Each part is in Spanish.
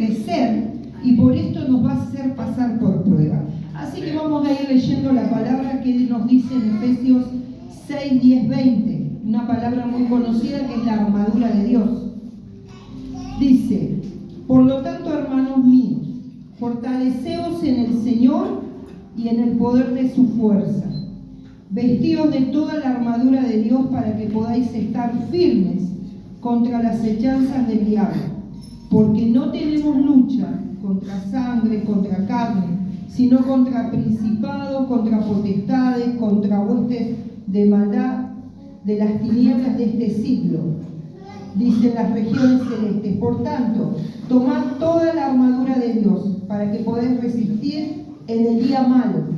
crecer y por esto nos va a hacer pasar por prueba. Así que vamos a ir leyendo la palabra que nos dice en Efesios 6, 10, 20, una palabra muy conocida que es la armadura de Dios. Dice: por lo tanto, hermanos míos, fortaleceos en el Señor y en el poder de su fuerza. Vestidos de toda la armadura de Dios para que podáis estar firmes contra las acechanzas del diablo. Porque no tenemos lucha contra sangre, contra carne, sino contra principados, contra potestades, contra huestes de maldad de las tinieblas de este siglo, dicen las regiones celestes. Por tanto, tomad toda la armadura de Dios para que podáis resistir en el día malo,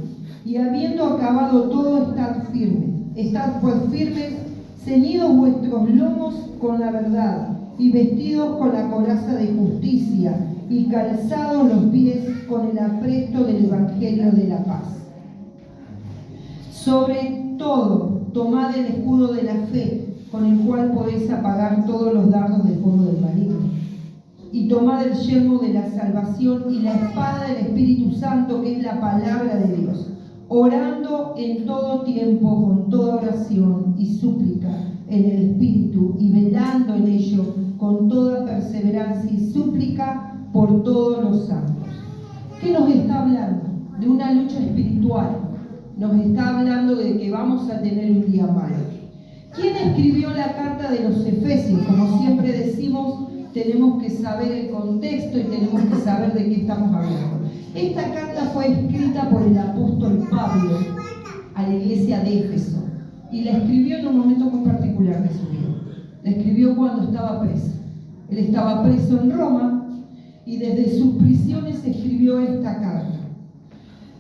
y habiendo acabado todo, estad firmes. Estad pues firmes, ceñidos vuestros lomos con la verdad, y vestidos con la coraza de justicia, y calzados los pies con el apresto del evangelio de la paz. Sobre todo, tomad el escudo de la fe, con el cual podéis apagar todos los dardos de fuego del maligno. Y tomad el yelmo de la salvación y la espada del Espíritu Santo, que es la palabra de Dios, orando en todo tiempo con toda oración y súplica en el Espíritu, y velando en ello con toda perseverancia y súplica por todos los santos. ¿Qué nos está hablando? De una lucha espiritual. Nos está hablando de que vamos a tener un día malo. ¿Quién escribió la carta de los Efesios? Como siempre decimos, tenemos que saber el contexto y tenemos que saber de qué estamos hablando. Esta carta fue escrita por el apóstol Pablo a la iglesia de Éfeso, y la escribió en un momento muy particular de su vida. La escribió cuando estaba preso. Él estaba preso en Roma y desde sus prisiones escribió esta carta.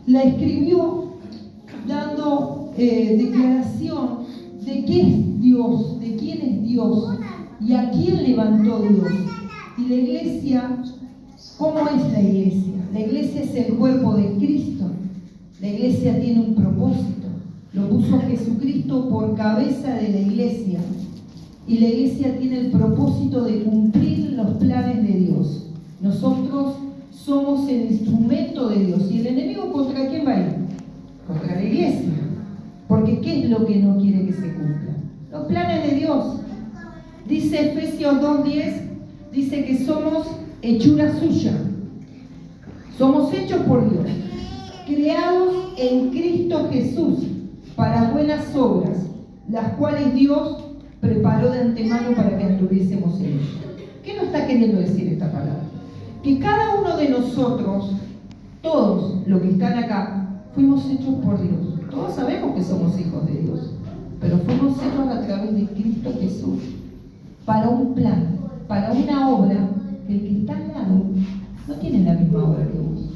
La escribió dando declaración de qué es Dios, de quién es Dios y a quién levantó Dios. Y la iglesia, ¿cómo es la iglesia? La iglesia es el cuerpo de Cristo. La iglesia tiene un propósito. Lo puso Jesucristo por cabeza de la iglesia. Y la iglesia tiene el propósito de cumplir los planes de Dios. Nosotros somos el instrumento de Dios. ¿Y el enemigo contra quién va a ir? Contra la iglesia. Porque ¿qué es lo que no quiere que se cumpla? Los planes de Dios. Dice Efesios 2:10, dice que somos hechura suya. Somos hechos por Dios, creados en Cristo Jesús para buenas obras, las cuales Dios preparó de antemano para que anduviésemos en ellas. ¿Qué nos está queriendo decir esta palabra? Que cada uno de nosotros, todos los que están acá, fuimos hechos por Dios. Todos sabemos que somos hijos de Dios, pero fuimos hechos a través de Cristo Jesús para un plan, para una obra que el que está al lado no tiene la misma obra que vos,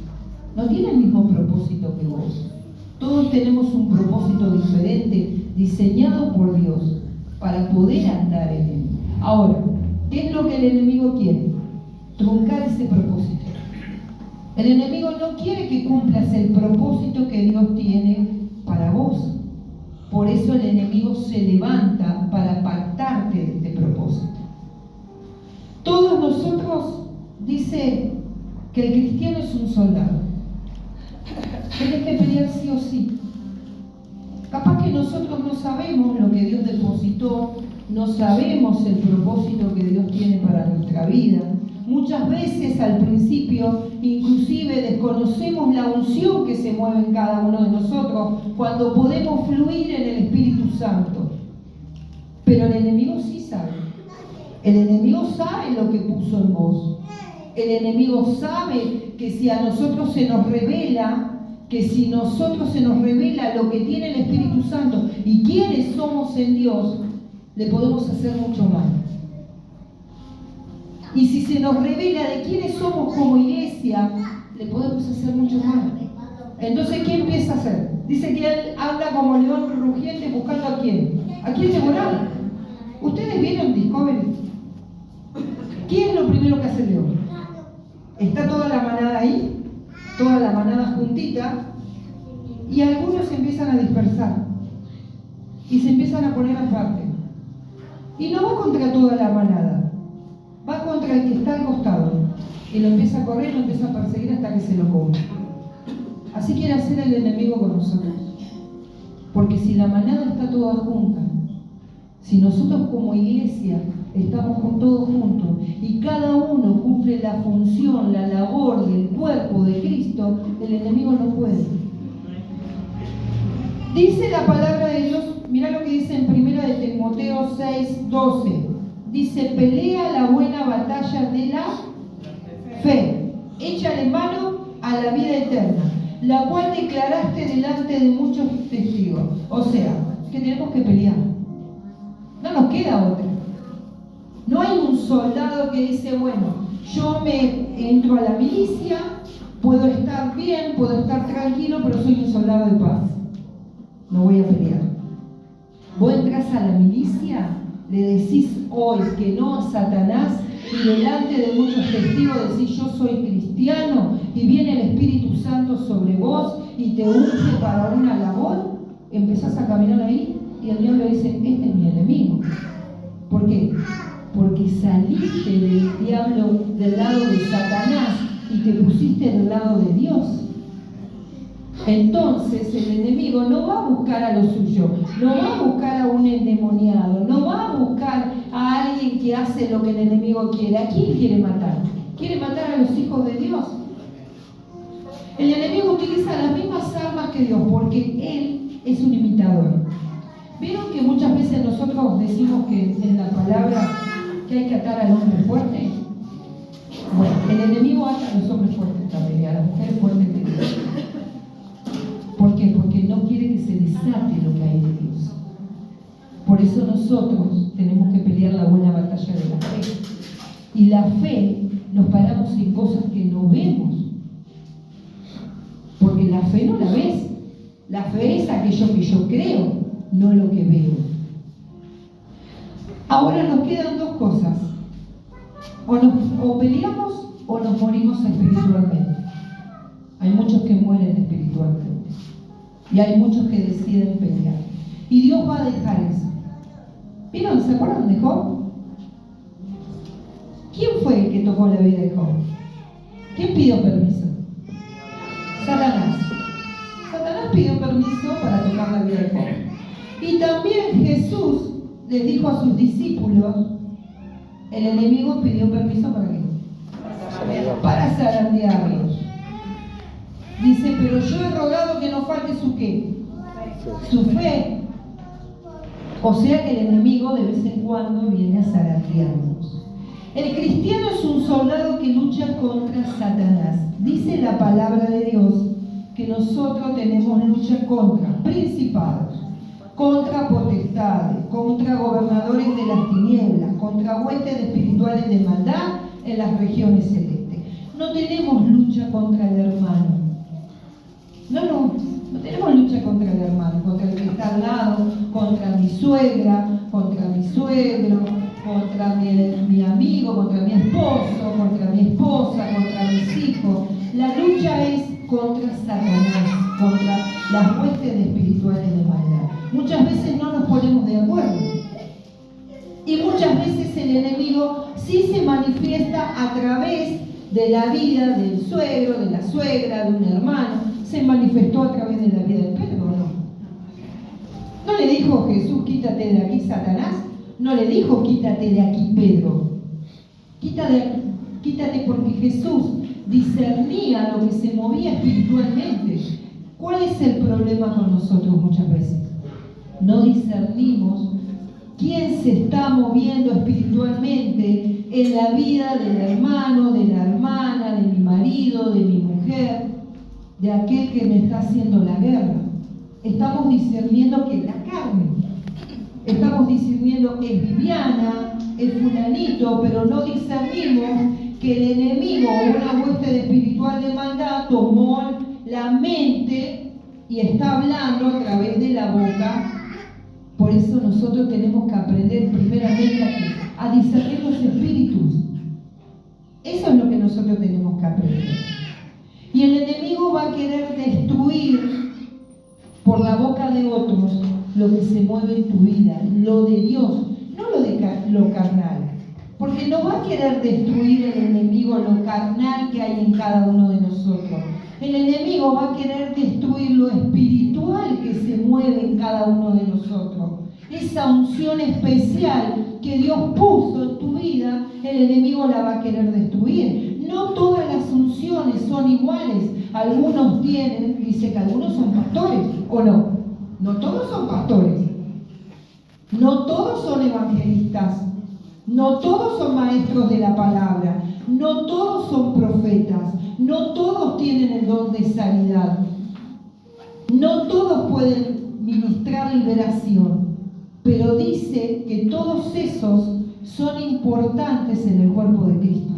no tiene el mismo propósito que vos. Todos tenemos un propósito diferente, diseñado por Dios para poder andar en él. Ahora, ¿qué es lo que el enemigo quiere? Truncar ese propósito. El enemigo no quiere que cumplas el propósito que Dios tiene para vos. Por eso el enemigo se levanta para apartarte de este propósito. Todos nosotros, dice que el cristiano es un soldado. Tienes que pelear sí o sí. Capaz que nosotros no sabemos lo que Dios depositó, no sabemos el propósito que Dios tiene para nuestra vida. Muchas veces al principio inclusive desconocemos la unción que se mueve en cada uno de nosotros cuando podemos fluir en el Espíritu Santo. Pero el enemigo sí sabe. El enemigo sabe lo que puso en vos. El enemigo sabe que si a nosotros se nos revela, lo que tiene el Espíritu Santo y quiénes somos en Dios, le podemos hacer mucho mal. Y si se nos revela de quiénes somos como iglesia, le podemos hacer mucho mal. Entonces, ¿qué empieza a hacer? Dice que él anda como león rugiente buscando a quién. ¿A quién devorar? ¿Ustedes vieron Discovery? ¿Qué es lo primero que hace el león? Está toda la manada ahí, toda la manada juntita, y algunos se empiezan a dispersar y se empiezan a poner aparte. Y no va contra toda la manada, va contra el que está al costado. Y lo empieza a correr, lo empieza a perseguir hasta que se lo come. Así quiere hacer el enemigo con nosotros. Porque si la manada está toda junta, si nosotros como iglesia estamos todos juntos y cada uno cumple la función, la labor del cuerpo de Cristo, el enemigo no puede. Dice la palabra de Dios, mirá lo que dice en 1 de Timoteo 6:12. Dice, pelea la buena batalla de la fe, échale mano a la vida eterna, la cual declaraste delante de muchos testigos. O sea, que tenemos que pelear. No nos queda otra. No hay un soldado que dice, bueno, yo me entro a la milicia, puedo estar bien, puedo estar tranquilo, pero soy un soldado de paz. No voy a pelear. Vos entras a la milicia, le decís hoy que no a Satanás y delante de muchos testigos decís yo soy cristiano y viene el Espíritu Santo sobre vos y te unge para una labor, empezás a caminar ahí y el diablo dice, este es mi enemigo. ¿Por qué? Porque saliste del diablo del lado de Satanás y te pusiste del lado de Dios. Entonces el enemigo no va a buscar a lo suyo, no va a buscar a un endemoniado, no va a buscar a alguien que hace lo que el enemigo quiere. ¿A quién quiere matar? Quiere matar a los hijos de Dios. El enemigo utiliza las mismas armas que Dios porque él es un imitador. ¿Vieron que muchas veces nosotros decimos que en la palabra que hay que atar al hombre fuerte? Bueno, el enemigo ata a los hombres fuertes también y a las mujeres fuertes de Dios. ¿Por qué? Porque no quiere que se desate lo que hay de Dios. Por eso nosotros tenemos que pelear la buena batalla de la fe. Y la fe nos paramos en cosas que no vemos. Porque la fe no la ves. La fe es aquello que yo creo, no lo que veo. Ahora nos quedan dos cosas. O peleamos o nos morimos espiritualmente. Hay muchos que mueren espiritualmente. Y hay muchos que deciden pelear. Y Dios va a dejar eso. ¿Vieron? ¿Se acuerdan de Job? ¿Quién fue el que tocó la vida de Job? ¿Quién pidió permiso? Satanás. Satanás pidió permiso para tocar la vida de Job. Y también Jesús les dijo a sus discípulos, el enemigo pidió permiso para qué? Para zarandearlos. Dice, pero yo he rogado que no falte su ¿qué? Su fe. O sea que el enemigo de vez en cuando viene a zarandearnos. El cristiano es un soldado que lucha contra Satanás. Dice la palabra de Dios que nosotros tenemos lucha contra principados, contra potestades, contra gobernadores de las tinieblas, contra huestes espirituales de maldad en las regiones celestes. No tenemos lucha contra el hermano. No tenemos lucha contra el hermano, contra el que está al lado, contra mi suegra, contra mi suegro, contra mi amigo, contra mi esposo, contra mi esposa, contra mis hijos. La lucha es contra Satanás, contra las huestes espirituales de maldad. Muchas veces no nos ponemos de acuerdo. Y muchas veces el enemigo sí se manifiesta a través de la vida del suegro, de la suegra, de un hermano. Se manifestó a través de la vida de Pedro, ¿no? ¿No le dijo Jesús, quítate de aquí, Satanás? No le dijo, quítate de aquí, Pedro. Quítate porque Jesús discernía lo que se movía espiritualmente. ¿Cuál es el problema con nosotros muchas veces? No discernimos quién se está moviendo espiritualmente en la vida del hermano, de la hermana, de mi marido, de mi mujer, de aquel que me está haciendo la guerra. Estamos discerniendo que es la carne. Estamos discerniendo que es Viviana, es fulanito, pero no discernimos que el enemigo, una hueste espiritual de maldad, tomó la mente y está hablando a través de la boca. Por eso nosotros tenemos que aprender primeramente a discernir los espíritus. Eso es lo que nosotros tenemos que aprender. Y el enemigo va a querer destruir por la boca de otros lo que se mueve en tu vida, lo de Dios, no lo carnal. Porque no va a querer destruir el enemigo lo carnal que hay en cada uno de nosotros. El enemigo va a querer destruir lo espiritual que se mueve en cada uno de nosotros. Esa unción especial que Dios puso en tu vida, el enemigo la va a querer destruir. No todas las unciones son iguales. Algunos tienen, dice que algunos son pastores, ¿o no? No todos son pastores. No todos son evangelistas. No todos son maestros de la palabra. No todos son profetas. No todos tienen el don de sanidad. No todos pueden ministrar liberación. Pero dice que todos esos son importantes en el cuerpo de Cristo.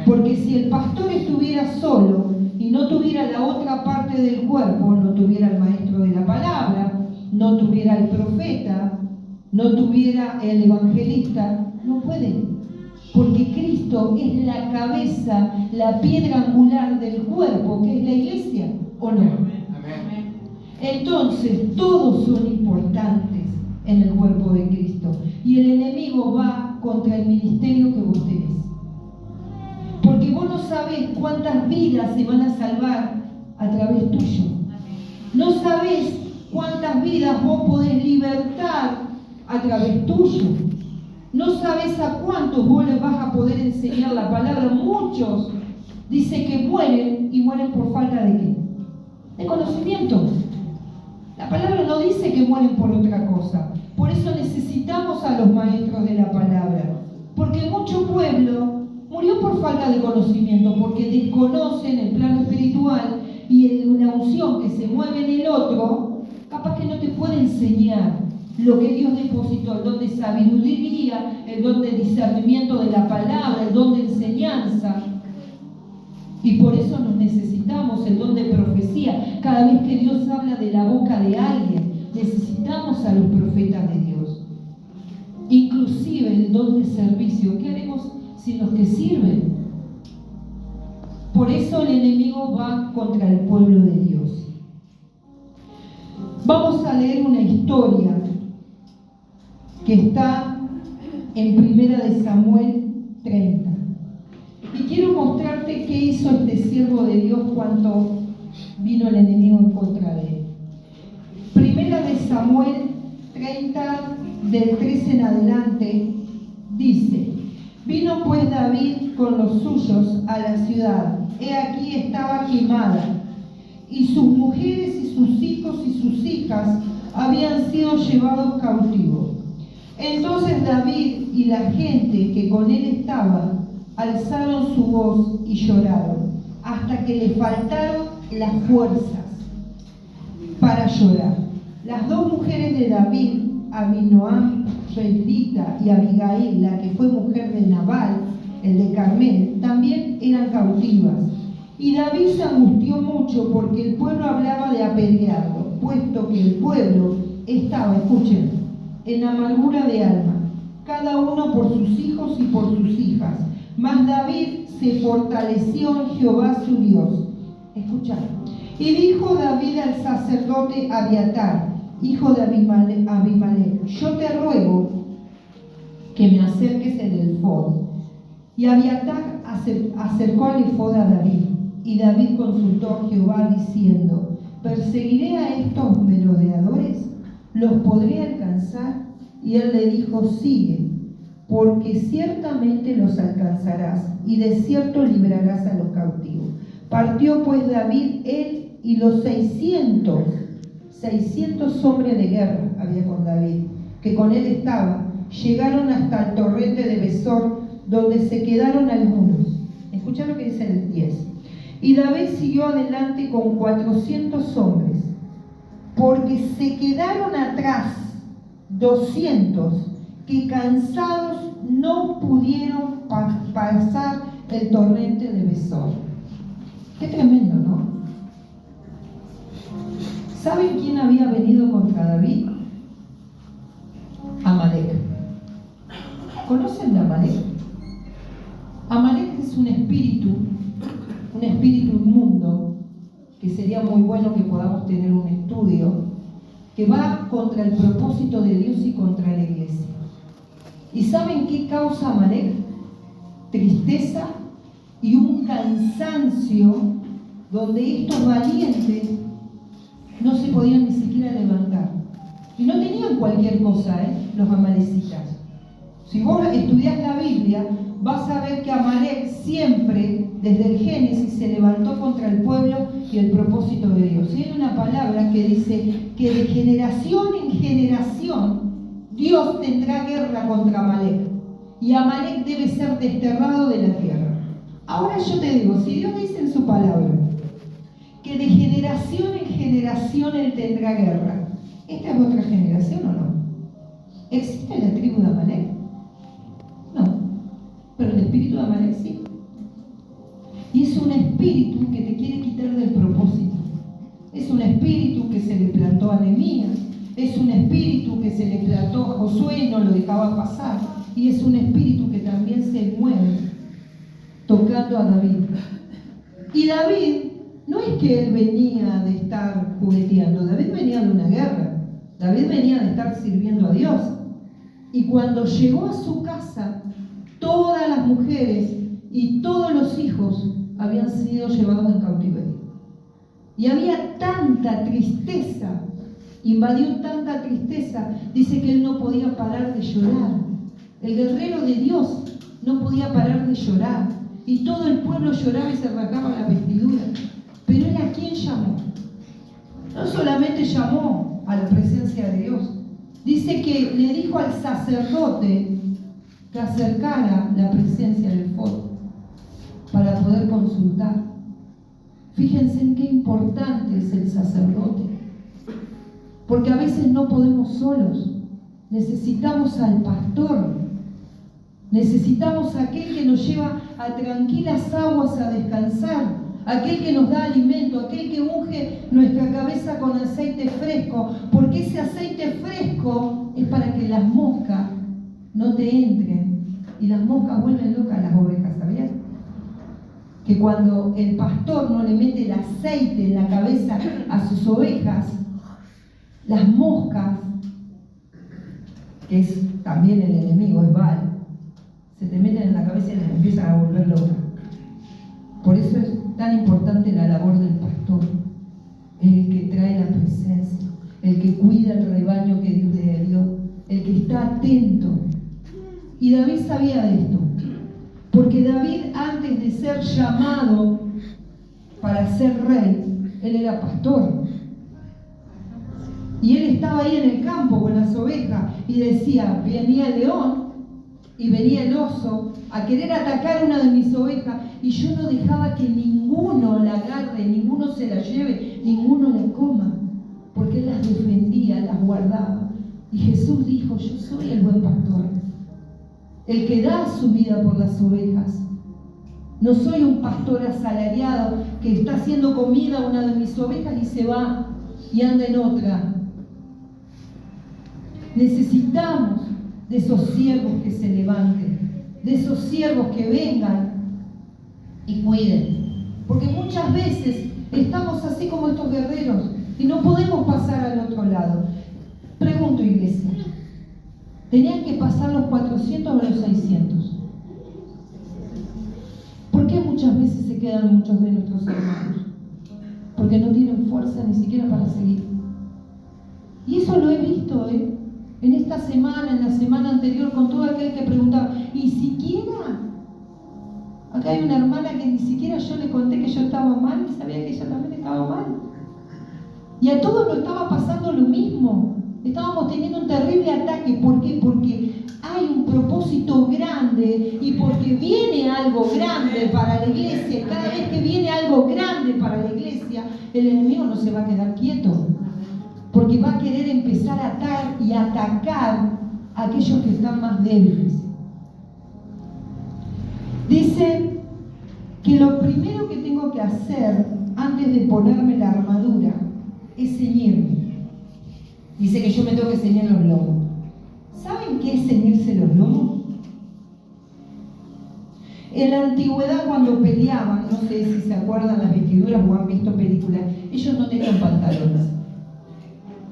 Porque si el pastor estuviera solo y no tuviera la otra parte del cuerpo, no tuviera el maestro de la palabra, no tuviera el profeta, no tuviera el evangelista, no puede. Porque Cristo es la cabeza, la piedra angular del cuerpo, que es la iglesia, ¿o no? Amén. Entonces, todos son importantes en el cuerpo de Cristo. Y el enemigo va contra el ministerio que vos tenés. Porque vos no sabés cuántas vidas se van a salvar a través tuyo. No sabés cuántas vidas vos podés libertar a través tuyo. No sabés a cuántos vos les vas a poder enseñar la palabra. Muchos dice que mueren y mueren por falta de ¿qué? De conocimiento. La palabra no dice que mueren por otra cosa. Por eso necesitamos a los maestros de la palabra. Porque mucho pueblo murió por falta de conocimiento, porque desconocen el plano espiritual y la unción que se mueve en el otro, capaz que no te puede enseñar lo que Dios depositó, el don de sabiduría, el don de discernimiento de la palabra, el don de enseñanza. Y por eso nos necesitamos el don de profecía. Cada vez que Dios habla de la boca de alguien, necesitamos a los profetas de Dios. Inclusive el don de servicio. ¿Qué haremos sin los que sirven? Por eso el enemigo va contra el pueblo de Dios. Vamos a leer una historia que está en 1 Samuel 30. Y quiero mostrarte qué hizo este siervo de Dios cuando vino el enemigo en contra de él. 1 Samuel 30, del 13 en adelante, dice: Vino pues David con los suyos a la ciudad. He aquí estaba quemada, y sus mujeres y sus hijos y sus hijas habían sido llevados cautivos. Entonces David y la gente que con él estaba alzaron su voz y lloraron, hasta que le faltaron las fuerzas para llorar. Las dos mujeres de David, Abinoam, Jezrita, y Abigail, la que fue mujer de Nabal, el de Carmel, también eran cautivas. Y David se angustió mucho porque el pueblo hablaba de apedrearlo, puesto que el pueblo estaba, escuchen, en amargura de alma, cada uno por sus hijos y por sus hijas. Mas David se fortaleció en Jehová su Dios. Escuchad. Y dijo David al sacerdote Abiatar, hijo de Abimelech: Yo te ruego que me acerques el efod. Y Abiatar acercó al efod a David. Y David consultó a Jehová diciendo: ¿Perseguiré a estos merodeadores? ¿Los podré alcanzar? Y él le dijo: Sigue, porque ciertamente los alcanzarás, y de cierto librarás a los cautivos. Partió pues David, él y los 600 hombres de guerra había con David, que con él estaban, llegaron hasta el torrente de Besor, donde se quedaron algunos. Escucha lo que dice el 10. Y David siguió adelante con 400 hombres, porque se quedaron atrás 200, que cansados no pudieron pasar el torrente de Besor. Qué tremendo, ¿no? ¿Saben quién había venido contra David? Amalek. ¿Conocen de Amalek? Amalek es un espíritu inmundo, que sería muy bueno que podamos tener un estudio, que va contra el propósito de Dios y contra la iglesia. ¿Y saben qué causa Amalek? Tristeza y un cansancio donde estos valientes no se podían ni siquiera levantar. Y no tenían cualquier cosa, los amalecitas. Si vos estudiás la Biblia, vas a ver que Amalek siempre, desde el Génesis, se levantó contra el pueblo y el propósito de Dios. Y hay una palabra que dice que de generación en generación Dios tendrá guerra contra Amalek. Y Amalek debe ser desterrado de la tierra. Ahora yo te digo, si Dios dice en su palabra que de generación en generación Él tendrá guerra, ¿esta es otra generación o no? ¿Existe la tribu de Amalek? No, pero el espíritu de Amalek sí. Y es un espíritu que te quiere quitar del propósito. Es un espíritu que se le plantó a Nehemías. Es un espíritu que se le plantó a Josué y no lo dejaba pasar. Y es un espíritu que también se mueve tocando a David. Y David, no es que él venía de estar jugueteando. David venía de una guerra. David venía de estar sirviendo a Dios. Y cuando llegó a su casa, todas las mujeres y todos los hijos habían sido llevados en cautiverio. Y había tanta tristeza, invadió tanta tristeza, dice que él no podía parar de llorar. El guerrero de Dios no podía parar de llorar. Y todo el pueblo lloraba y se rasgaba la vestidura. Pero él, ¿a quién llamó? No solamente llamó a la presencia de Dios. Dice que le dijo al sacerdote que acercara la presencia del fuego para poder consultar. Fíjense en qué importante es el sacerdote. Porque a veces no podemos solos. Necesitamos al pastor. Necesitamos a aquel que nos lleva a tranquilas aguas a descansar. Aquel que nos da alimento, aquel que unge nuestra cabeza con aceite fresco. Porque ese aceite fresco es para que las moscas no te entren. Y las moscas vuelven locas a las ovejas, ¿sabías? Que cuando el pastor no le mete el aceite en la cabeza a sus ovejas, las moscas, que es también el enemigo, es Baal, se te meten en la cabeza y las empiezan a volver locas. Por eso es tan importante la labor del pastor, el que trae la presencia, el que cuida el rebaño que Dios le dio, el que está atento. Y David sabía de esto, porque David, antes de ser llamado para ser rey, él era pastor. Y él estaba ahí en el campo con las ovejas y decía, venía el león y venía el oso a querer atacar una de mis ovejas y yo no dejaba que ninguno la agarre, ninguno se la lleve, ninguno la coma, porque él las defendía, las guardaba. Y Jesús dijo, yo soy el buen pastor, el que da su vida por las ovejas. No soy un pastor asalariado que está haciendo comida a una de mis ovejas y se va y anda en otra. Necesitamos de esos siervos que se levanten, de esos siervos que vengan y cuiden. Porque muchas veces estamos así como estos guerreros y no podemos pasar al otro lado. Pregunto, iglesia, ¿tenían que pasar los 400 o los 600? ¿Por qué muchas veces se quedan muchos de nuestros hermanos? Porque no tienen fuerza ni siquiera para seguir. Y eso lo he visto, en esta semana, en la semana anterior, con todo aquel que preguntaba, ¿y siquiera? Acá hay una hermana que ni siquiera yo le conté que yo estaba mal y sabía que ella también estaba mal. Y a todos nos estaba pasando lo mismo. Estábamos teniendo un terrible ataque. ¿Por qué? Porque hay un propósito grande y porque viene algo grande para la iglesia. Y cada vez que viene algo grande para la iglesia, el enemigo no se va a quedar quieto. Porque va a querer empezar a atar y atacar a aquellos que están más débiles. Dice que lo primero que tengo que hacer antes de ponerme la armadura es ceñirme. Dice que yo me tengo que ceñir los lomos. ¿Saben qué es ceñirse los lomos? En la antigüedad, cuando peleaban, no sé si se acuerdan las vestiduras o han visto películas, ellos no tenían pantalones.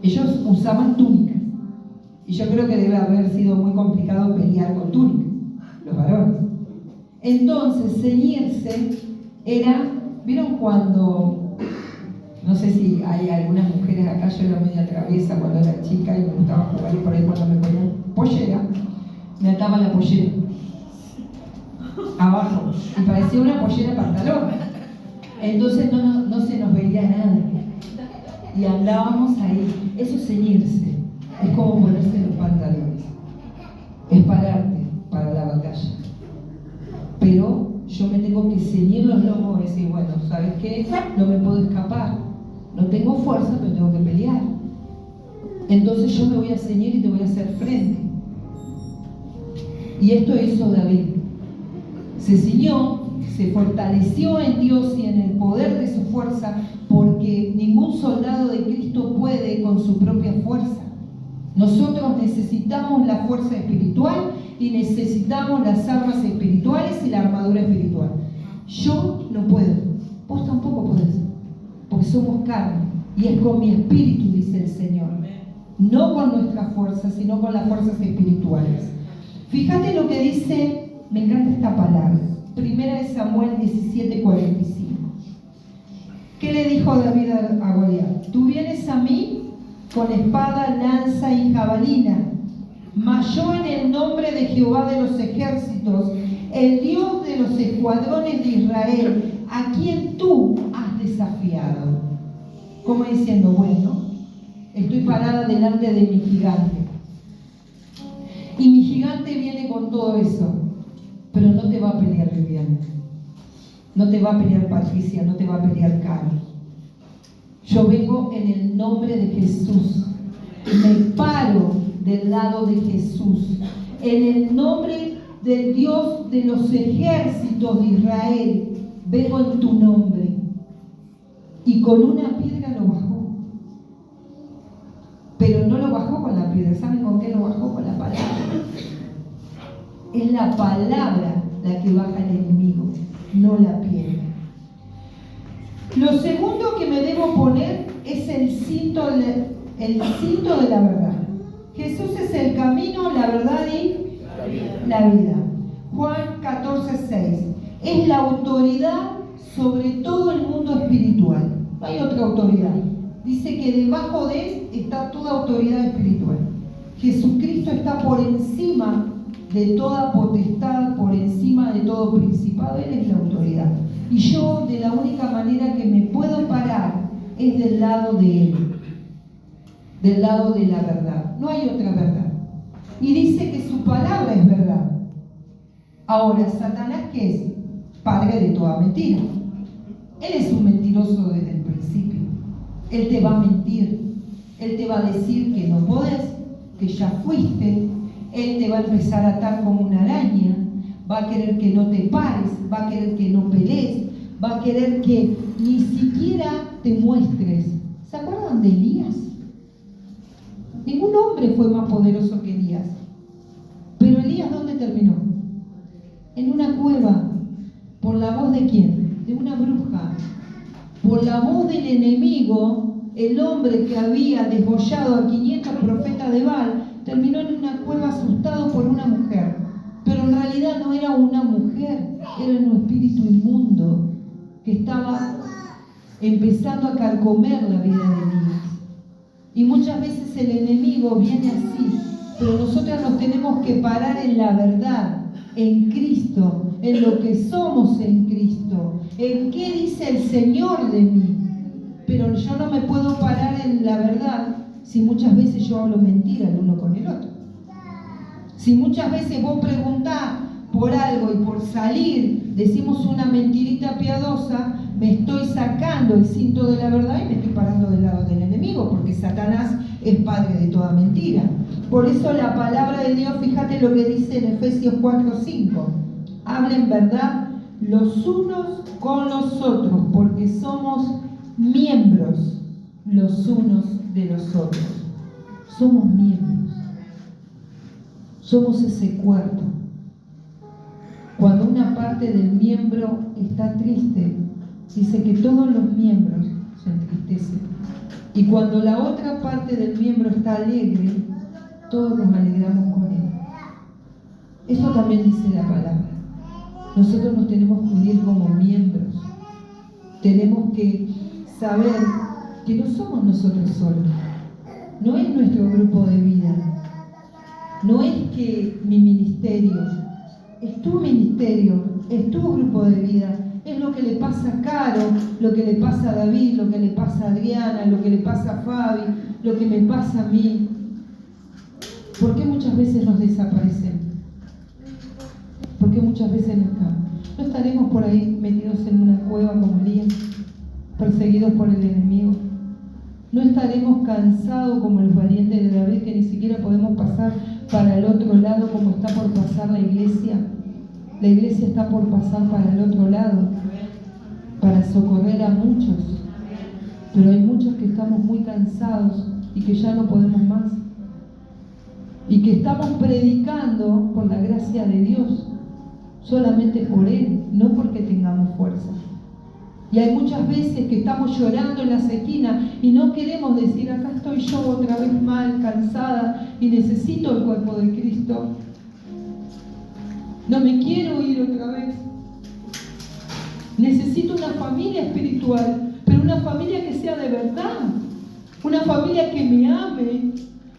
Ellos usaban túnicas. Y yo creo que debe haber sido muy complicado pelear con túnica, los varones. Entonces, ceñirse era, ¿vieron cuando, no sé si hay algunas mujeres acá, yo era media traviesa cuando era chica y me gustaba jugar, y por ahí cuando me ponían pollera, me ataba la pollera abajo y parecía una pollera pantalón. Entonces no se nos veía nada y andábamos ahí. Eso es ceñirse, es como ponerse los pantalones, es pararte para la batalla. Pero yo me tengo que ceñir los lomos y decir, bueno, ¿sabes qué? No me puedo escapar, no tengo fuerza, pero tengo que pelear. Entonces yo me voy a ceñir y te voy a hacer frente. Y esto hizo David. Se ciñó, se fortaleció en Dios y en el poder de su fuerza, porque ningún soldado de Cristo puede con su propia fuerza. Nosotros necesitamos la fuerza espiritual y necesitamos las armas espirituales y la armadura espiritual. Yo no puedo, vos tampoco podés, porque somos carne y es con mi espíritu, dice el Señor. No con nuestras fuerzas, sino con las fuerzas espirituales. Fíjate lo que dice, me encanta esta palabra, 1 Samuel 17:45. ¿Qué le dijo David a Goliat? Tú vienes a mí con espada, lanza y jabalina, mas yo en el nombre de Jehová de los ejércitos, el Dios de los escuadrones de Israel, a quien tú has desafiado. Como diciendo, bueno, estoy parada delante de mi gigante. Y mi gigante viene con todo eso, pero no te va a pelear Viviana, no te va a pelear Patricia, no te va a pelear Cari. Yo vengo en el nombre de Jesús, me paro del lado de Jesús, en el nombre del Dios de los ejércitos de Israel, vengo en tu nombre. Y con una piedra lo bajó. Pero no lo bajó con la piedra, ¿saben con qué lo bajó? Con la palabra. Es la palabra la que baja al enemigo, no la piedra. Lo segundo que me debo poner es el cinto de la verdad. Jesús es el camino, la verdad y la vida. Juan 14:6. Es la autoridad sobre todo el mundo espiritual. No hay otra autoridad. Dice que debajo de él está toda autoridad espiritual. Jesucristo está por encima de toda potestad, por encima de todo principado. Él es la autoridad. Y yo, de la única manera que me puedo parar, es del lado de Él, del lado de la verdad. No hay otra verdad. Y dice que su palabra es verdad. Ahora, ¿Satanás qué es? Padre de toda mentira. Él es un mentiroso desde el principio. Él te va a mentir. Él te va a decir que no podés, que ya fuiste. Él te va a empezar a atar como una araña. Va a querer que no te pares, va a querer que no pelees, va a querer que ni siquiera te muestres. ¿Se acuerdan de Elías? Ningún hombre fue más poderoso que Elías. Pero Elías, ¿dónde terminó? En una cueva. ¿Por la voz de quién? De una bruja. Por la voz del enemigo, el hombre que había desgollado a 500 profetas de Baal terminó en una cueva asustado por una mujer. Pero en realidad no era una mujer, era un espíritu inmundo que estaba empezando a carcomer la vida de Elías. Y muchas veces el enemigo viene así, pero nosotros nos tenemos que parar en la verdad, en Cristo, en lo que somos en Cristo, en qué dice el Señor de mí. Pero yo no me puedo parar en la verdad si muchas veces yo hablo mentira el uno con el otro. Si muchas veces vos preguntás por algo y por salir decimos una mentirita piadosa, me estoy sacando el cinto de la verdad y me estoy parando del lado del enemigo, porque Satanás es padre de toda mentira. Por eso la palabra de Dios, fíjate lo que dice en Efesios 4:5. Hablen verdad los unos con los otros, porque somos miembros los unos de los otros. Somos miembros. Somos ese cuerpo. Cuando una parte del miembro está triste, dice que todos los miembros se entristecen. Y cuando la otra parte del miembro está alegre, todos nos alegramos con Él. Eso también dice la palabra. Nosotros nos tenemos que unir como miembros. Tenemos que saber que no somos nosotros solos. No es nuestro grupo de vida. No es que mi ministerio, es tu ministerio, es tu grupo de vida. Es lo que le pasa a Caro, lo que le pasa a David, lo que le pasa a Adriana, lo que le pasa a Fabi, lo que me pasa a mí. ¿Por qué muchas veces nos desaparecemos? ¿Por qué muchas veces no estamos? ¿No estaremos por ahí metidos en una cueva como Elías, perseguidos por el enemigo? ¿No estaremos cansados como los valientes de David, que ni siquiera podemos pasar para el otro lado como está por pasar la iglesia? La iglesia está por pasar para el otro lado, para socorrer a muchos. Pero hay muchos que estamos muy cansados y que ya no podemos más. Y que estamos predicando por la gracia de Dios, solamente por Él, no porque tengamos fuerza. Y hay muchas veces que estamos llorando en las esquinas y no queremos decir, acá estoy yo otra vez mal, cansada y necesito el cuerpo de Cristo. No me quiero ir otra vez. Necesito una familia espiritual, pero una familia que sea de verdad. Una familia que me ame,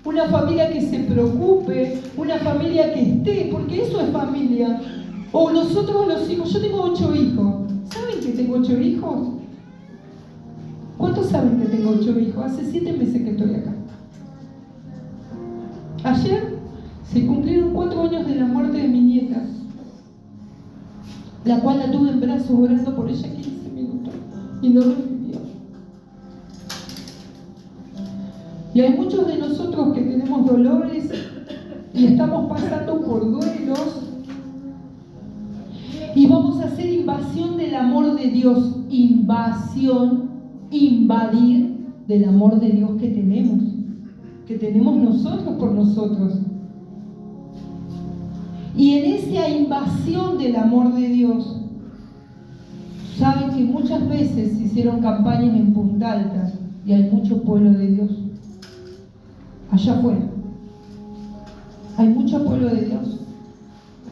una familia que se preocupe, una familia que esté, porque eso es familia. O nosotros los hijos, yo tengo 8 hijos. ¿Saben que tengo 8 hijos? ¿Cuántos saben que tengo 8 hijos? Hace 7 meses que estoy acá. Ayer se cumplieron 4 años de la muerte de mi nieta, la cual la tuve en brazos orando por ella 15 minutos y no revivió. Y hay muchos de nosotros que tenemos dolores y estamos pasando por duelos y vamos a hacer invasión del amor de Dios. Invasión, invadir del amor de Dios que tenemos nosotros por nosotros. Y en esa invasión del amor de Dios, saben que muchas veces se hicieron campañas en Punta Alta y hay mucho pueblo de Dios allá afuera. Hay mucho pueblo de Dios.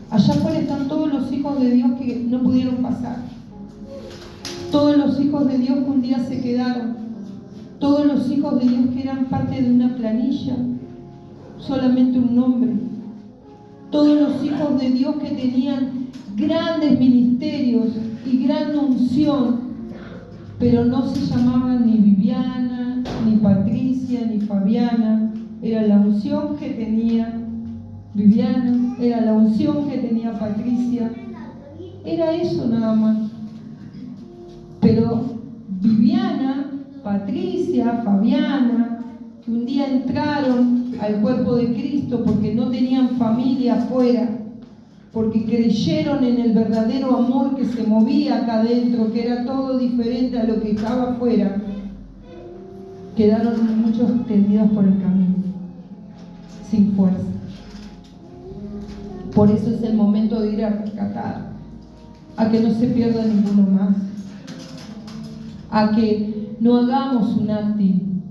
Allá afuera están todos los hijos de Dios que no pudieron pasar. Todos los hijos de Dios que un día se quedaron. Todos los hijos de Dios que eran parte de una planilla, solamente un nombre. Todos los hijos de Dios que tenían grandes ministerios y gran unción, pero no se llamaban ni Viviana, ni Patricia, ni Fabiana. Era la unción que tenía Viviana, era la unción que tenía Patricia. Era eso nada más. Pero Viviana, Patricia, Fabiana, que un día entraron al cuerpo de Cristo porque no tenían familia afuera, porque creyeron en el verdadero amor que se movía acá adentro, que era todo diferente a lo que estaba afuera, quedaron muchos tendidos por el camino, sin fuerza. Por eso es el momento de ir a rescatar, a que no se pierda ninguno más, a que no hagamos un acting,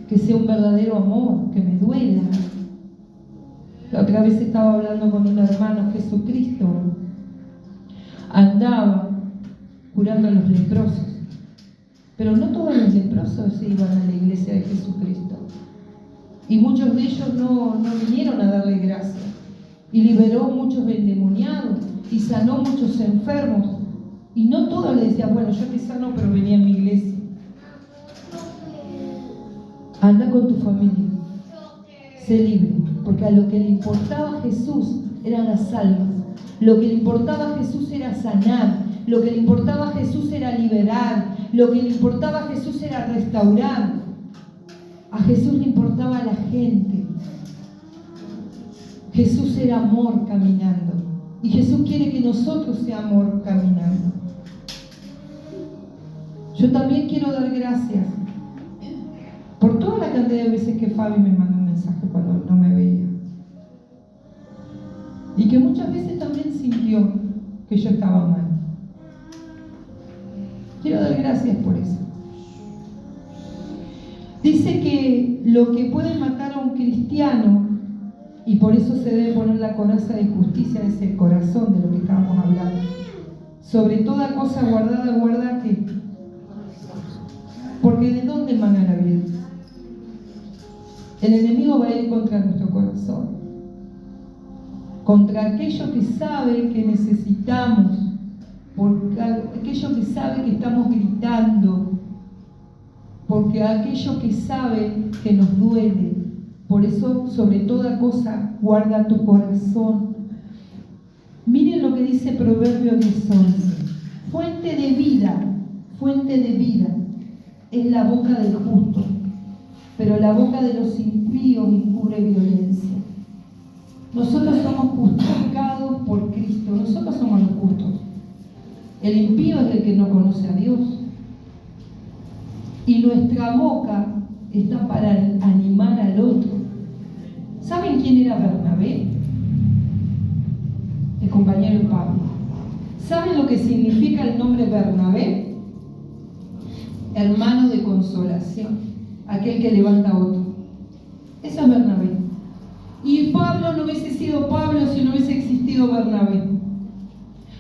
que sea un verdadero amor, que me duela. La otra vez estaba hablando con un hermano. Jesucristo andaba curando a los leprosos, pero no todos los leprosos se iban a la iglesia de Jesucristo, y muchos de ellos no vinieron a darle gracias, y liberó muchos endemoniados y sanó muchos enfermos, y no todos le decían, bueno, yo te sano, pero venía a mi iglesia. Anda con tu familia, sé libre, porque a lo que le importaba a Jesús eran las almas, lo que le importaba a Jesús era sanar, lo que le importaba a Jesús era liberar, lo que le importaba a Jesús era restaurar. A Jesús le importaba la gente. Jesús era amor caminando, y Jesús quiere que nosotros seamos amor caminando. Yo también quiero dar gracias por toda la cantidad de veces que Fabi me mandó un mensaje cuando no me veía, y que muchas veces también sintió que yo estaba mal. Quiero dar gracias por eso. Dice que lo que puede matar a un cristiano Y por eso se debe poner la coraza de justicia, es el corazón de lo que estábamos hablando. Sobre toda cosa guardada, guarda que. Porque ¿de dónde emana la vida? El enemigo va a ir contra nuestro corazón, contra aquello que sabe que necesitamos, porque aquello que sabe que estamos gritando, porque aquello que sabe que nos duele. Por eso, sobre toda cosa, guarda tu corazón. Miren lo que dice Proverbio 10:11. Fuente de vida es la boca del justo, pero la boca de los impíos encubre violencia. Nosotros somos justificados por Cristo, nosotros somos los justos. El impío es el que no conoce a Dios. Y nuestra boca está para animar al otro. ¿Saben quién era Bernabé? El compañero de Pablo. ¿Saben lo que significa el nombre Bernabé? Hermano de consolación, aquel que levanta a otro. Eso es Bernabé. Y Pablo no hubiese sido Pablo si no hubiese existido Bernabé.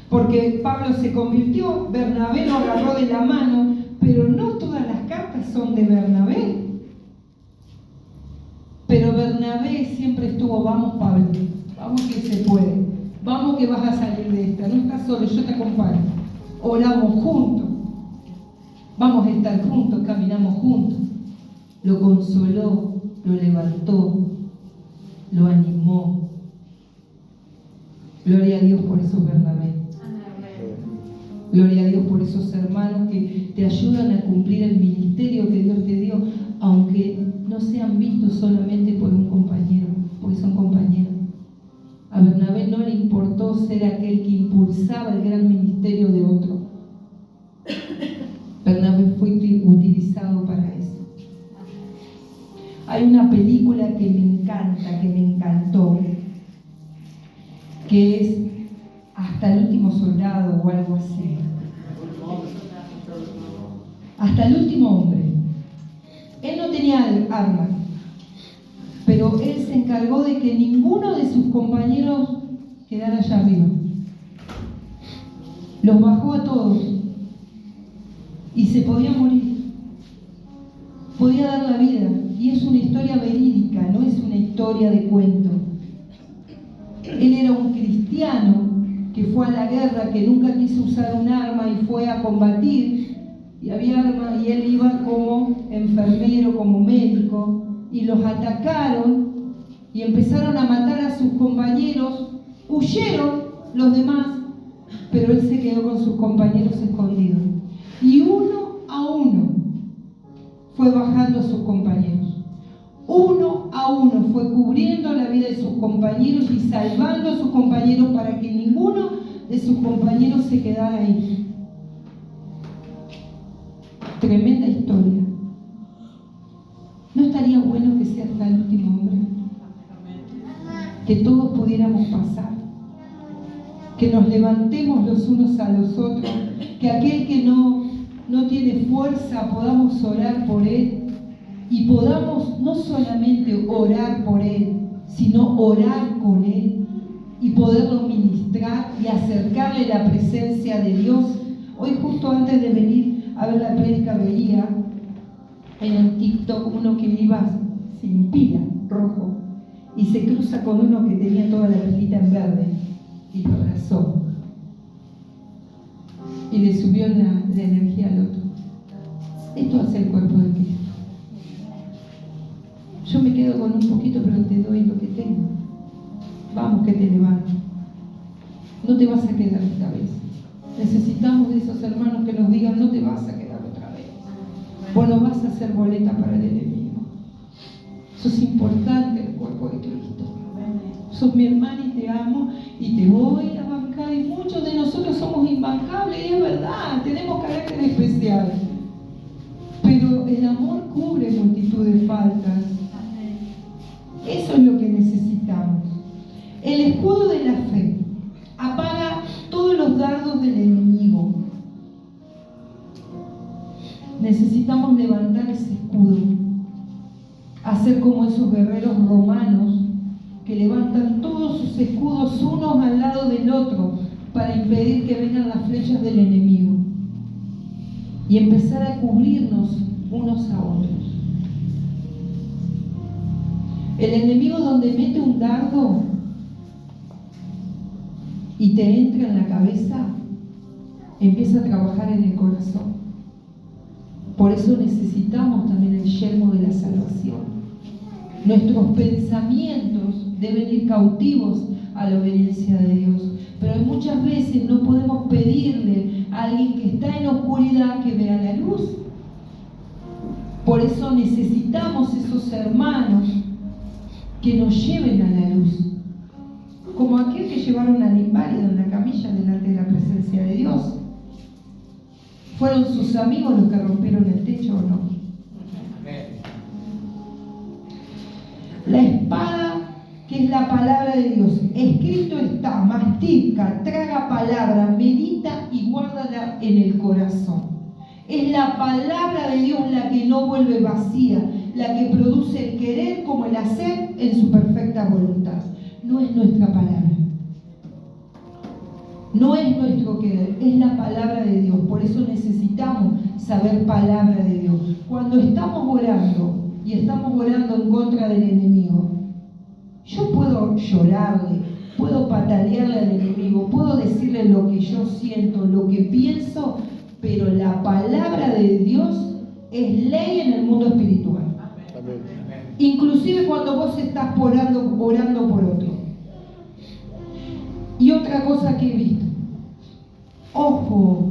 Porque Pablo se convirtió, Bernabé lo agarró de la mano, pero no todas las cartas son de Bernabé. Pero Bernabé siempre estuvo, vamos Pablo, vamos que se puede, vamos que vas a salir de esta, no estás solo, yo te acompaño. Oramos juntos, vamos a estar juntos, caminamos juntos. Lo consoló, lo levantó, lo animó. Gloria a Dios por esos Bernabé. Gloria a Dios por esos hermanos que te ayudan a cumplir el ministerio que Dios te dio, aunque no sean vistos solamente por un compañero, porque son compañeros. A Bernabé no le importó ser aquel que impulsaba el gran ministerio de otro. Bernabé fue utilizado para eso. Hay una película que me encanta, que me encantó, que es Hasta el último soldado o algo así. Hasta el último hombre. Él no tenía armas, pero él se encargó de que ninguno de sus compañeros quedara allá arriba. Los bajó a todos y se podía morir. Podía dar la vida. Y es una historia verídica, no es una historia de cuento. Él era un cristiano que fue a la guerra, que nunca quiso usar un arma y fue a combatir, y había armas, y él iba como enfermero, como médico, y los atacaron y empezaron a matar a sus compañeros. Huyeron los demás, pero él se quedó con sus compañeros escondidos, y uno a uno fue bajando a sus compañeros. Uno a uno fue cubriendo la vida de sus compañeros y salvando a sus compañeros para que ninguno de sus compañeros se quedara ahí. Tremenda historia. ¿No estaría bueno que sea hasta el último hombre? Que todos pudiéramos pasar. Que nos levantemos los unos a los otros. Que aquel que no tiene fuerza podamos orar por él. Y podamos no solamente orar por él, sino orar con él y poderlo ministrar y acercarle la presencia de Dios. Hoy justo antes de venir a ver la prédica veía en el TikTok uno que iba sin pila, rojo, y se cruza con uno que tenía toda la pilita en verde y lo abrazó y le subió la energía al otro. Esto hace el cuerpo de Cristo. Yo me quedo con un poquito, pero te doy lo que tengo. Vamos que te levanto. No te vas a quedar esta vez. Necesitamos de esos hermanos que nos digan, no te vas a quedar otra vez. Vos no vas a ser boleta para el enemigo. Eso es importante en el cuerpo de Cristo. Sos mi hermana y te amo y te voy a bancar. Y muchos de nosotros somos imbancables, y es verdad, tenemos carácter especial. Pero el amor cubre multitud de faltas. Eso es lo que necesitamos. El escudo de la fe apaga todos los dardos del enemigo. Necesitamos levantar ese escudo, hacer como esos guerreros romanos que levantan todos sus escudos unos al lado del otro para impedir que vengan las flechas del enemigo y empezar a cubrirnos unos a otros. El enemigo, donde mete un dardo y te entra en la cabeza, empieza a trabajar en el corazón. Por eso necesitamos también el yelmo de la salvación. Nuestros pensamientos deben ir cautivos a la obediencia de Dios. Pero muchas veces no podemos pedirle a alguien que está en oscuridad que vea la luz. Por eso necesitamos esos hermanos que nos lleven a la luz. Como aquel que llevaron al inválido en la camilla delante de la presencia de Dios. ¿Fueron sus amigos los que rompieron el techo o no? La espada, que es la palabra de Dios, escrito está, mastica, traga palabra, medita y guárdala en el corazón. Es la palabra de Dios la que no vuelve vacía, la que produce el querer como el hacer en su perfecta voluntad. No es nuestra palabra. No es nuestro querer, es la palabra de Dios. Por eso necesitamos saber palabra de Dios. Cuando estamos orando y estamos orando en contra del enemigo, yo puedo llorarle, puedo patalearle al enemigo, puedo decirle lo que yo siento, lo que pienso, pero la palabra de Dios es ley en el mundo espiritual. Amén. Inclusive cuando vos estás orando por otro. Y otra cosa que he visto, ojo,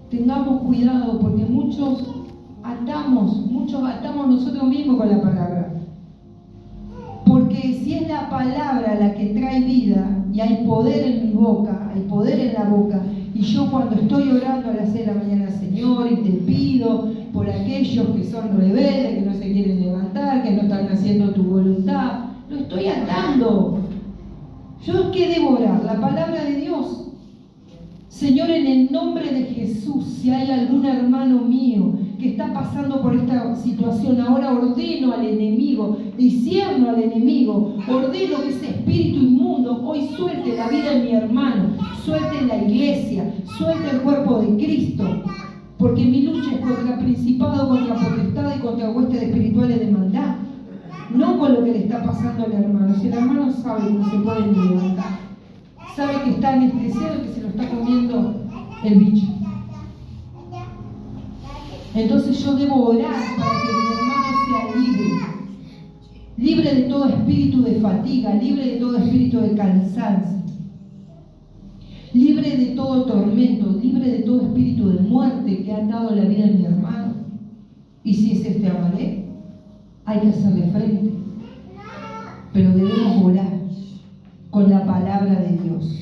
tengamos cuidado porque muchos atamos nosotros mismos con la palabra. Porque si es la palabra la que trae vida y hay poder en mi boca, hay poder en la boca, y yo cuando estoy orando a las 6 de la mañana, Señor, y te pido por aquellos que son rebeldes, que no se quieren levantar, que no están haciendo tu voluntad, lo estoy atando. ¿Yo qué debo orar? La palabra de Dios. Señor, en el nombre de Jesús, si hay algún hermano mío que está pasando por esta situación, ahora ordeno al enemigo, discierno al enemigo, ordeno que ese espíritu inmundo hoy suelte la vida de mi hermano, suelte la iglesia, suelte el cuerpo de Cristo, porque mi lucha es contra principado, contra potestad y contra huestes espirituales de maldad, no con lo que le está pasando al hermano. Si el hermano sabe que no se puede levantar, sabe que está anestesiado, que se lo está comiendo el bicho. Entonces yo debo orar para que mi hermano sea libre de todo espíritu de fatiga, libre de todo espíritu de cansancio, libre de todo tormento, libre de todo espíritu de muerte que ha atado la vida de mi hermano. Y si es este Amalek, hay que hacerle frente. Pero debemos orar con la palabra de Dios.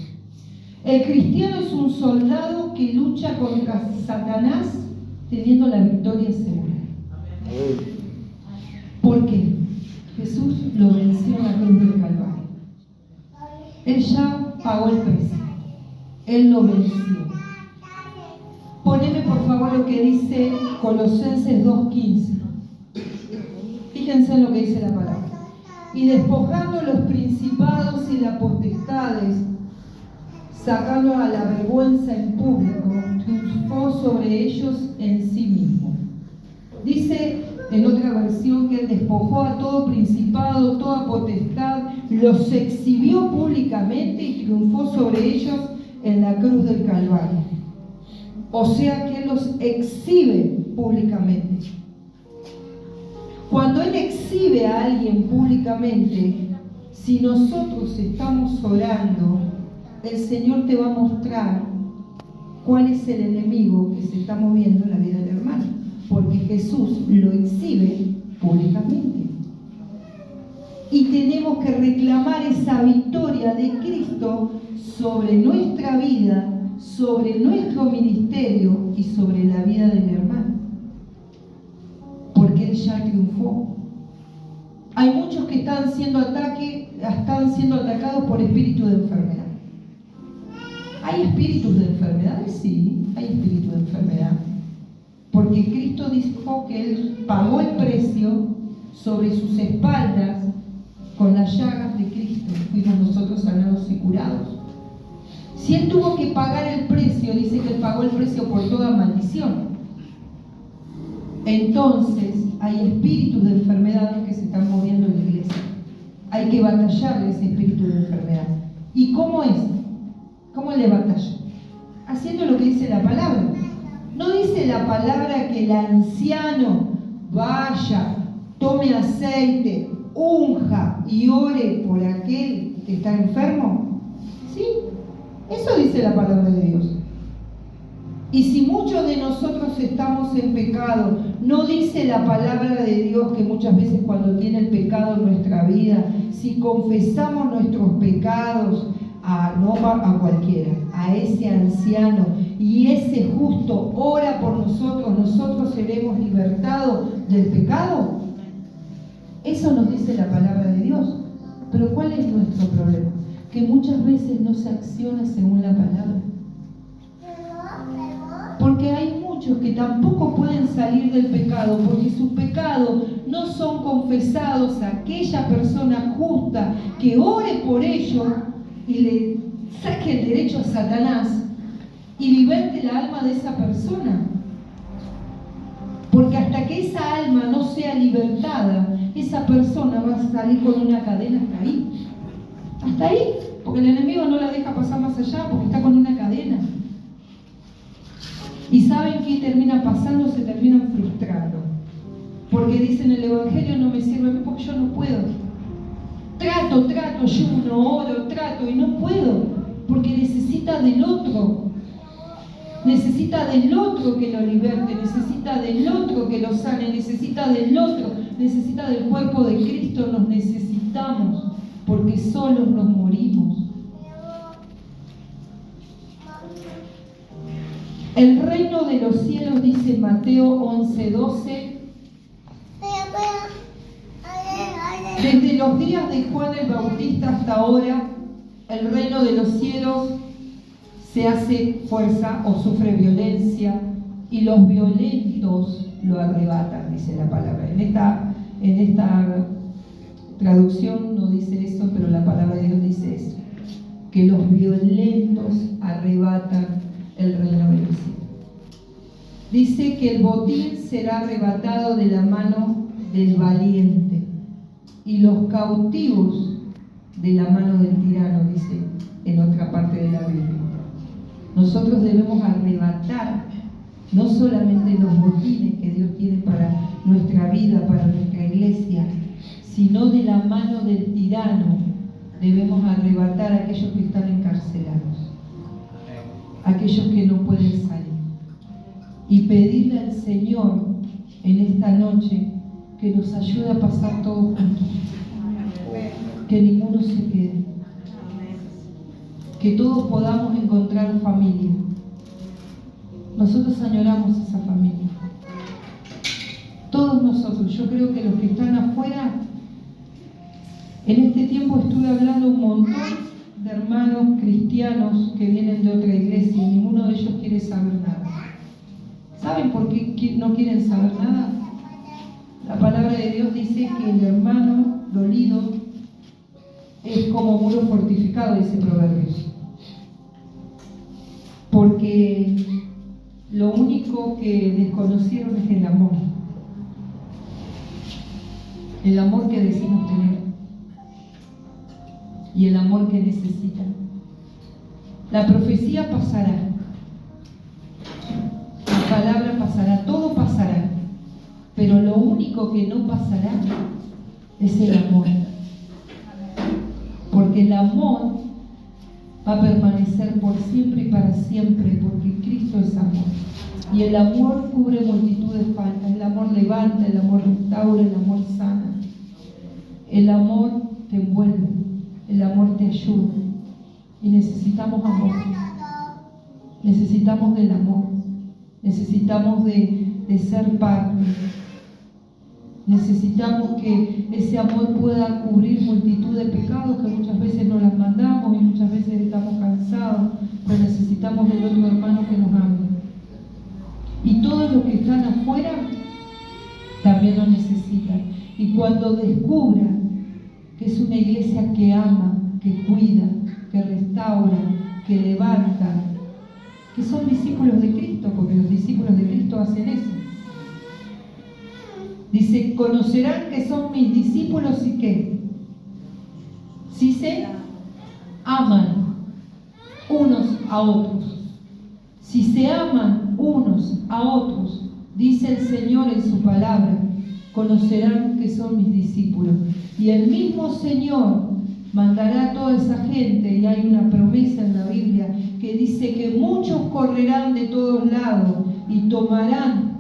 El cristiano es un soldado que lucha contra Satanás teniendo la victoria segura. ¿Por qué? Jesús lo venció en la cruz del Calvario. Él ya pagó el precio. Él lo venció. Poneme por favor lo que dice Colosenses 2:15. Fíjense en lo que dice la palabra. Y despojando los principados y las potestades, sacando a la vergüenza en público, triunfó sobre ellos en sí mismo. Dice en otra versión que él despojó a todo principado, toda potestad, los exhibió públicamente y triunfó sobre ellos en la cruz del Calvario. O sea que él los exhibe públicamente. Cuando él exhibe a alguien públicamente, si nosotros estamos orando, el Señor te va a mostrar cuál es el enemigo que se está moviendo en la vida del hermano, porque Jesús lo exhibe públicamente. Y tenemos que reclamar esa victoria de Cristo sobre nuestra vida, sobre nuestro ministerio y sobre la vida del hermano, porque Él ya triunfó. Hay muchos que están siendo atacados por espíritus de enfermedad. ¿Hay espíritus de enfermedades? Sí, hay espíritus de enfermedad. Porque Cristo dijo que Él pagó el precio sobre sus espaldas con las llagas de Cristo fuimos nosotros sanados y curados. Si Él tuvo que pagar el precio, dice que Él pagó el precio por toda maldición. Entonces hay espíritus de enfermedades que se están moviendo en la iglesia. Hay que batallarle ese espíritu de enfermedad. ¿Y cómo es? ¿Cómo le batalla? Haciendo lo que dice la palabra. No dice la palabra que el anciano vaya, tome aceite, unja y ore por aquel que está enfermo. ¿Sí? Eso dice la palabra de Dios. Y si muchos de nosotros estamos en pecado, no dice la palabra de Dios que muchas veces cuando tiene el pecado en nuestra vida, si confesamos nuestros pecados, no a cualquiera, a ese anciano, y ese justo ora por nosotros, nosotros seremos libertados del pecado. Eso nos dice la palabra de Dios. Pero ¿cuál es nuestro problema? Que muchas veces no se acciona según la palabra. Porque hay muchos que tampoco pueden salir del pecado, porque sus pecados no son confesados a aquella persona justa que ore por ellos y le saque el derecho a Satanás y liberte la alma de esa persona. Porque hasta que esa alma no sea libertada, esa persona va a salir con una cadena hasta ahí. Hasta ahí, porque el enemigo no la deja pasar más allá, porque está con una cadena. ¿Y saben qué termina pasando? Se terminan frustrando. Porque dicen el Evangelio no me sirve a mí porque yo no puedo. Trato, ayuno, oro, trato y no puedo. Porque necesita del otro. Necesita del otro que lo liberte, necesita del otro que lo sane, necesita del otro, necesita del cuerpo de Cristo, nos necesitamos, porque solos nos morimos. El reino de los cielos, dice Mateo 11:12, desde los días de Juan el Bautista hasta ahora, el reino de los cielos se hace fuerza o sufre violencia y los violentos lo arrebatan, dice la palabra. En esta traducción no dice eso, pero la palabra de Dios dice eso, que los violentos arrebatan el reino de los cielos. Dice que el botín será arrebatado de la mano del valiente y los cautivos de la mano del tirano, dice en otra parte de la Biblia. Nosotros debemos arrebatar no solamente los botines que Dios tiene para nuestra vida, para nuestra iglesia, sino de la mano del tirano debemos arrebatar a aquellos que están encarcelados, aquellos que no pueden salir, y pedirle al Señor en esta noche que nos ayude a pasar todos juntos, que ninguno se quede, que todos podamos encontrar familia. Nosotros añoramos esa familia, todos nosotros. Yo creo que los que están afuera, en este tiempo estuve hablando un montón de hermanos cristianos que vienen de otra iglesia y ninguno de ellos quiere saber nada. ¿Saben por qué no quieren saber nada? La palabra de Dios dice que el hermano dolido es como muro fortificado, dice Proverbios. Porque lo único que desconocieron es el amor. El amor que decimos tener. Y el amor que necesitan. La profecía pasará. La palabra pasará. Todo pasará. Pero lo único que no pasará es el amor. Porque el amor va a permanecer por siempre y para siempre, porque Cristo es amor. Y el amor cubre multitud de faltas. El amor levanta, el amor restaura, el amor sana. El amor te envuelve, el amor te ayuda. Y necesitamos amor. Necesitamos del amor. Necesitamos de ser parte. Necesitamos que ese amor pueda cubrir multitud de pecados que muchas veces nos las mandamos y muchas veces estamos cansados, pero necesitamos del otro hermano que nos ame. Y todos los que están afuera también lo necesitan. Y cuando descubran que es una iglesia que ama, que cuida, que restaura, que levanta, que son discípulos de Cristo, porque los discípulos de Cristo hacen eso. Dice, conocerán que son mis discípulos y qué. Si se aman unos a otros. Si se aman unos a otros, dice el Señor en su palabra, conocerán que son mis discípulos. Y el mismo Señor mandará a toda esa gente, y hay una promesa en la Biblia que dice que muchos correrán de todos lados y tomarán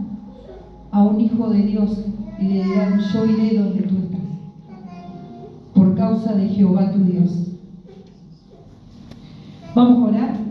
a un hijo de Dios y le dirán, yo iré donde tú estás, por causa de Jehová tu Dios. Vamos a orar.